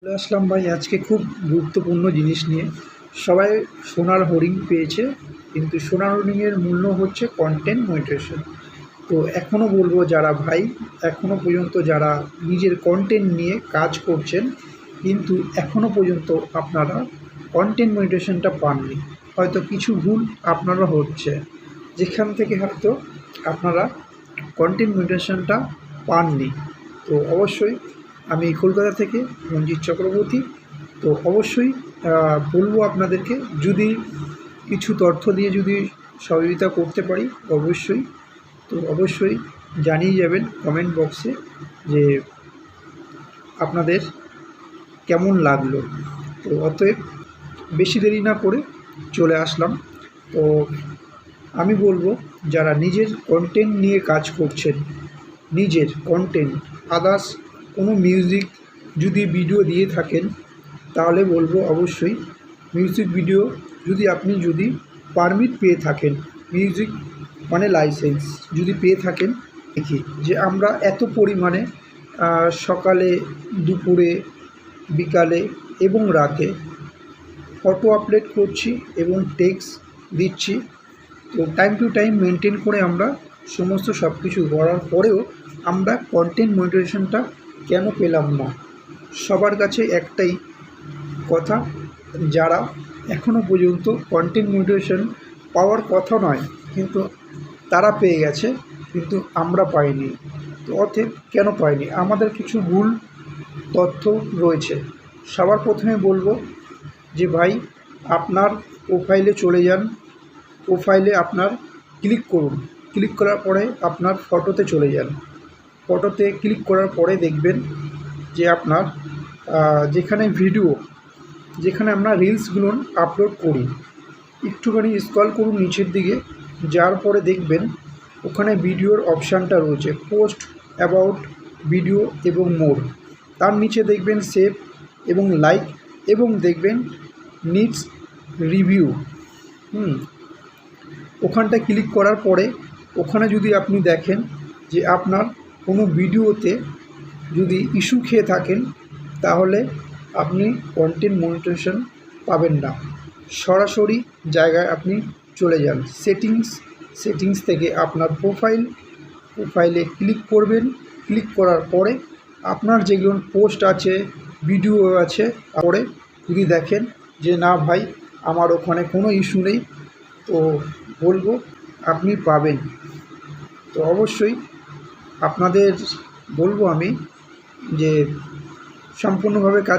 চলে আসলাম ভাই আজকে খুব গুরুত্বপূর্ণ জিনিস নিয়ে। সবাই সোনার হরিণ পেয়েছে, কিন্তু সোনার হরিণের মূল্য হচ্ছে কন্টেন্ট মনিটাইজেশন। তো এখনও বলবো যারা ভাই এখনও পর্যন্ত যারা নিজের কন্টেন্ট নিয়ে কাজ করছেন, কিন্তু এখনও পর্যন্ত আপনারা কন্টেন্ট মনিটাইজেশনটা পাননি, হয়তো কিছু ভুল আপনারা হচ্ছে, যেখান থেকে হয়তো আপনারা কন্টেন্ট মনিটাইজেশনটা পাননি। তো অবশ্যই আমি কলকাতা থেকে রঞ্জিত চক্রবর্তী। তো অবশ্যই বলবো আপনাদেরকে, যদি কিছু তথ্য দিয়ে যদি সহযোগিতা করতে পারি অবশ্যই জানিয়ে যাবেন কমেন্ট বক্সে যে আপনাদের কেমন লাগলো। তো অতএব বেশি দেরি না করে চলে আসলাম। তো আমি বলবো যারা নিজের কন্টেন্ট নিয়ে কাজ করছেন, নিজের কন্টেন্ট আদার্স কোনো মিউজিক যদি ভিডিও দিয়ে থাকেন, তাহলে বলবো অবশ্যই মিউজিক ভিডিও যদি পারমিট পেয়ে থাকেন, মিউজিক মানে লাইসেন্স যদি পেয়ে থাকেন, দেখি যে আমরা এত পরিমাণে সকালে, দুপুরে, বিকালে এবং রাতে ফটো আপলোড করছি এবং টেক্সট দিচ্ছি। তো টাইম টু টাইম মেনটেন করে আমরা সমস্ত সব কিছু করার পরেও আমরা কন্টেন্ট মনিটাইজেশনটা কেন পেলাম না? সবার কাছে একটাই কথা, যারা এখনও পর্যন্ত কন্টেন্ট মনিটাইজেশন পাওয়ার কথা নয়, কিন্তু তারা পেয়ে গেছে, কিন্তু আমরা পাইনি। তো অতএব কেন পাইনি? আমাদের কিছু ভুল তথ্য রয়েছে। সবার প্রথমে বলবো যে ভাই, আপনার প্রোফাইলে চলে যান, প্রোফাইলে আপনার ক্লিক করুন, ক্লিক করার পরে আপনার ফটোতে চলে যান। ফটোতে ক্লিক করার পরে দেখবেন যে আপনার যেখানে আমরা রিলসগুলো আপলোড করি, একটুখানি স্ক্রল করুন নিচের দিকে, যার পরে দেখবেন ওখানে ভিডিওর অপশানটা রয়েছে, পোস্ট, অ্যাবাউট, ভিডিও এবং মোর। তার নিচে দেখবেন সেভ এবং লাইক, এবং দেখবেন নিডস রিভিউ। ওখানটা ক্লিক করার পরে ওখানে যদি আপনি দেখেন যে আপনার কোনো ভিডিওতে যদি ইস্যু খেয়ে থাকেন, তাহলে আপনি কন্টেন্ট মনিটাইজেশন পাবেন না। সরাসরি জায়গায় আপনি চলে যান, সেটিংস থেকে আপনার প্রোফাইলে ক্লিক করবেন। ক্লিক করার পরে আপনার যেগুলো পোস্ট আছে, ভিডিও আছে, তারপরে যদি দেখেন যে না ভাই আমার ওখানে কোনো ইস্যু নেই, তো বলবো আপনি পাবেন। তো অবশ্যই আপনাদের বলবো আমি যে সম্পূর্ণভাবে কাজ